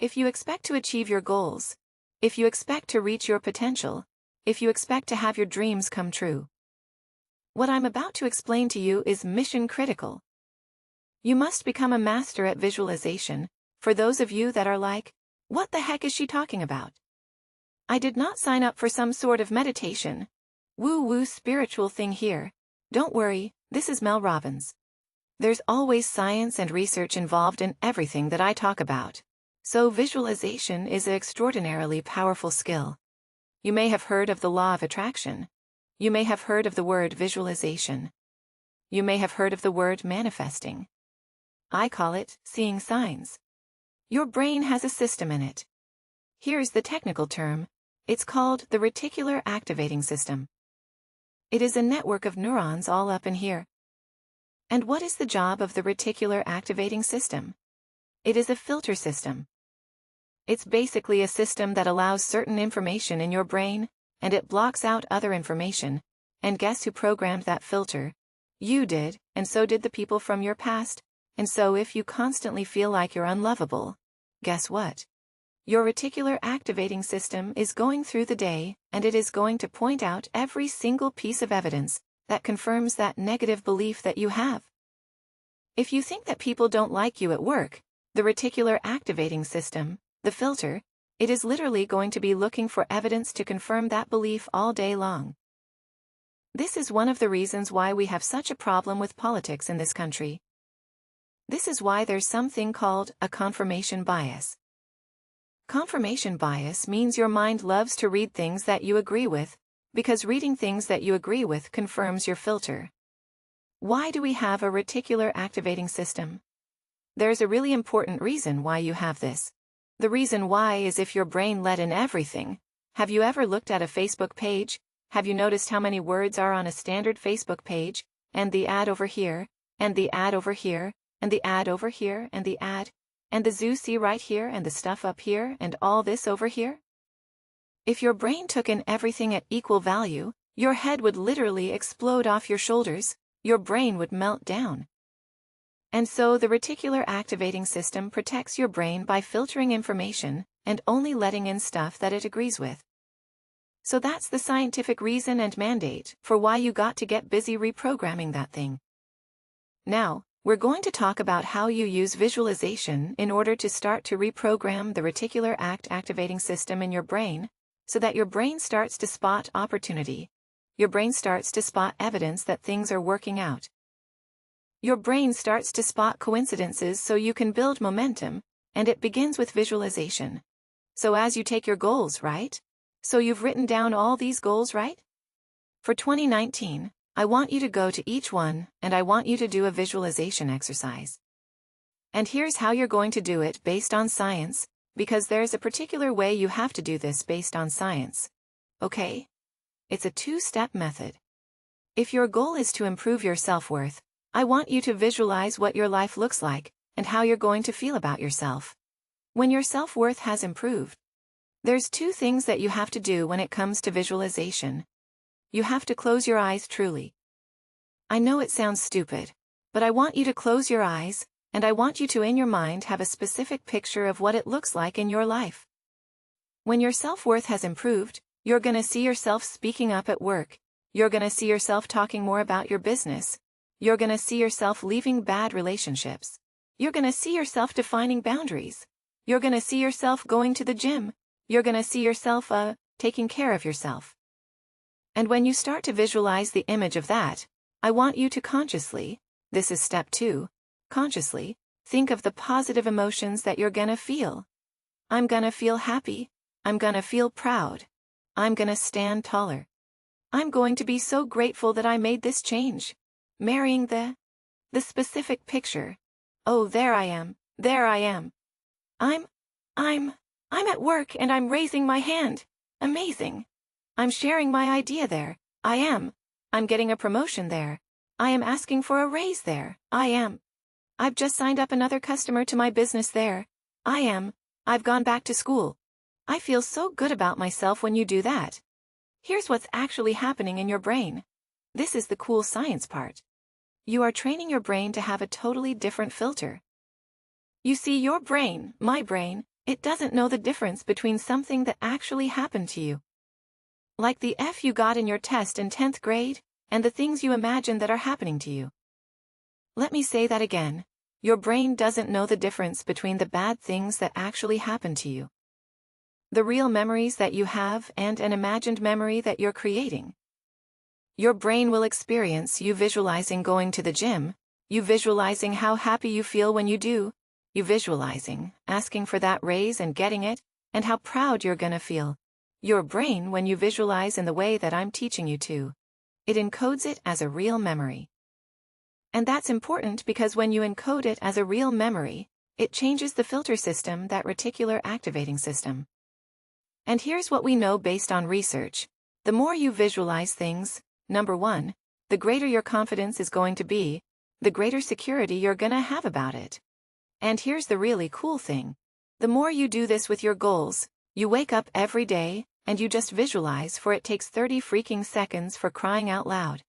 If you expect to achieve your goals, if you expect to reach your potential, if you expect to have your dreams come true. What I'm about to explain to you is mission critical. You must become a master at visualization, for those of you that are like, what the heck is she talking about? I did not sign up for some sort of meditation, woo-woo spiritual thing here. Don't worry, this is Mel Robbins. There's always science and research involved in everything that I talk about. So visualization is an extraordinarily powerful skill. You may have heard of the law of attraction. You may have heard of the word visualization. You may have heard of the word manifesting. I call it seeing signs. Your brain has a system in it. Here's the technical term. It's called the reticular activating system. It is a network of neurons all up in here. And what is the job of the reticular activating system? It is a filter system. It's basically a system that allows certain information in your brain, and it blocks out other information. And guess who programmed that filter? You did, and so did the people from your past. And so if you constantly feel like you're unlovable, guess what? Your reticular activating system is going through the day, and it is going to point out every single piece of evidence that confirms that negative belief that you have. If you think that people don't like you at work, the reticular activating system, the filter, it is literally going to be looking for evidence to confirm that belief all day long. This is one of the reasons why we have such a problem with politics in this country. This is why there's something called a confirmation bias. Confirmation bias means your mind loves to read things that you agree with, because reading things that you agree with confirms your filter. Why do we have a reticular activating system? There's a really important reason why you have this. The reason why is if your brain let in everything. Have you ever looked at a Facebook page? Have you noticed how many words are on a standard Facebook page, and the ad over here, and the ad over here, and the ad over here, and the ad, and the zoo right here, and the stuff up here, and all this over here? If your brain took in everything at equal value, your head would literally explode off your shoulders, your brain would melt down. And so the reticular activating system protects your brain by filtering information and only letting in stuff that it agrees with. So that's the scientific reason and mandate for why you got to get busy reprogramming that thing. Now, we're going to talk about how you use visualization in order to start to reprogram the reticular activating system in your brain, so that your brain starts to spot opportunity. Your brain starts to spot evidence that things are working out. Your brain starts to spot coincidences so you can build momentum, and it begins with visualization. So as you take your goals, right? So you've written down all these goals, right? For 2019, I want you to go to each one, and I want you to do a visualization exercise. And here's how you're going to do it based on science, because there's a particular way you have to do this based on science. Okay? It's a two-step method. If your goal is to improve your self-worth, I want you to visualize what your life looks like, and how you're going to feel about yourself. When your self-worth has improved, there's two things that you have to do when it comes to visualization. You have to close your eyes truly. I know it sounds stupid, but I want you to close your eyes, and I want you to in your mind have a specific picture of what it looks like in your life. When your self-worth has improved, you're gonna see yourself speaking up at work. You're gonna see yourself talking more about your business. You're gonna see yourself leaving bad relationships. You're gonna see yourself defining boundaries. You're gonna see yourself going to the gym. You're gonna see yourself, taking care of yourself. And when you start to visualize the image of that, I want you to consciously, this is step 2, consciously, think of the positive emotions that you're gonna feel. I'm gonna feel happy. I'm gonna feel proud. I'm gonna stand taller. I'm going to be so grateful that I made this change. Marrying the specific picture. Oh, there I am. There I am. I'm at work and I'm raising my hand. Amazing. I'm sharing my idea there. I'm getting a promotion there. I am asking for a raise there. I've just signed up another customer to my business there. I've gone back to school. I feel so good about myself when you do that. Here's what's actually happening in your brain. This is the cool science part. You are training your brain to have a totally different filter. You see, your brain, my brain, It doesn't know the difference between something that actually happened to you, like the F you got in your test in 10th grade, and the things you imagine that are happening to you. Let me say that again. Your brain doesn't know the difference between the bad things that actually happen to you, the real memories that you have, and an imagined memory that you're creating. Your brain will experience you visualizing going to the gym, you visualizing how happy you feel when you do, you visualizing asking for that raise and getting it, and how proud you're gonna feel. Your brain, when you visualize in the way that I'm teaching you to, it encodes it as a real memory. And that's important because when you encode it as a real memory, it changes the filter system, that reticular activating system. And here's what we know based on research. The more you visualize things, number one, the greater your confidence is going to be, the greater security you're gonna have about it. And here's the really cool thing. The more you do this with your goals, you wake up every day, and you just visualize, for it takes 30 freaking seconds, for crying out loud.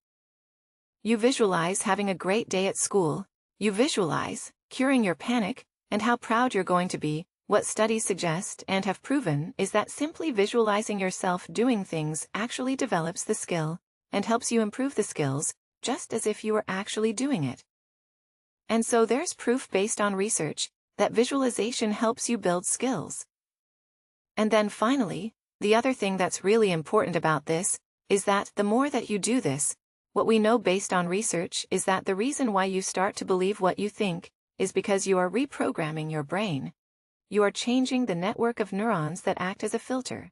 You visualize having a great day at school, you visualize curing your panic, and how proud you're going to be. What studies suggest and have proven is that simply visualizing yourself doing things actually develops the skill, and helps you improve the skills, just as if you were actually doing it. And so there's proof based on research that visualization helps you build skills. And then finally, the other thing that's really important about this is that the more that you do this, what we know based on research is that the reason why you start to believe what you think is because you are reprogramming your brain. You are changing the network of neurons that act as a filter.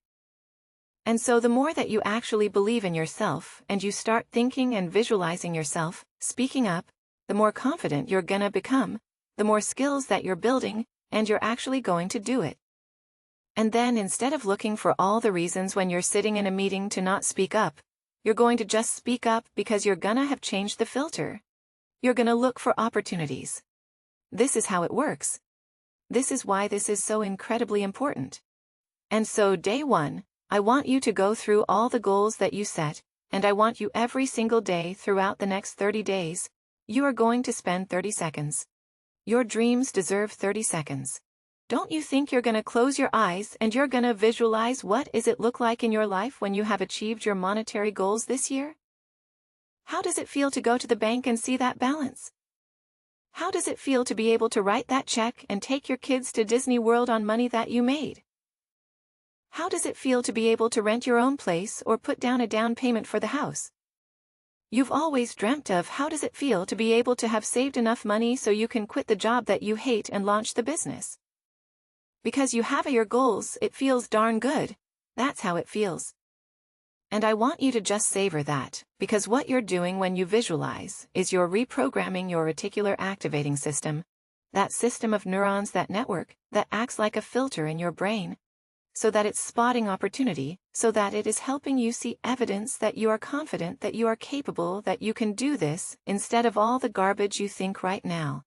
And so the more that you actually believe in yourself and you start thinking and visualizing yourself speaking up, the more confident you're gonna become, the more skills that you're building, and you're actually going to do it. And then instead of looking for all the reasons when you're sitting in a meeting to not speak up, you're going to just speak up because you're gonna have changed the filter. You're gonna look for opportunities. This is how it works. This is why this is so incredibly important. And so day one, I want you to go through all the goals that you set, and I want you every single day throughout the next 30 days, you are going to spend 30 seconds. Your dreams deserve 30 seconds. Don't you think you're gonna close your eyes and you're gonna visualize what is it look like in your life when you have achieved your monetary goals this year? How does it feel to go to the bank and see that balance? How does it feel to be able to write that check and take your kids to Disney World on money that you made? How does it feel to be able to rent your own place or put down a down payment for the house? You've always dreamt of how does it feel to be able to have saved enough money so you can quit the job that you hate and launch the business. Because you have your goals, it feels darn good. That's how it feels. And I want you to just savor that, because what you're doing when you visualize is you're reprogramming your reticular activating system, that system of neurons, that network, that acts like a filter in your brain, so that it's spotting opportunity, so that it is helping you see evidence that you are confident, that you are capable, that you can do this, instead of all the garbage you think right now.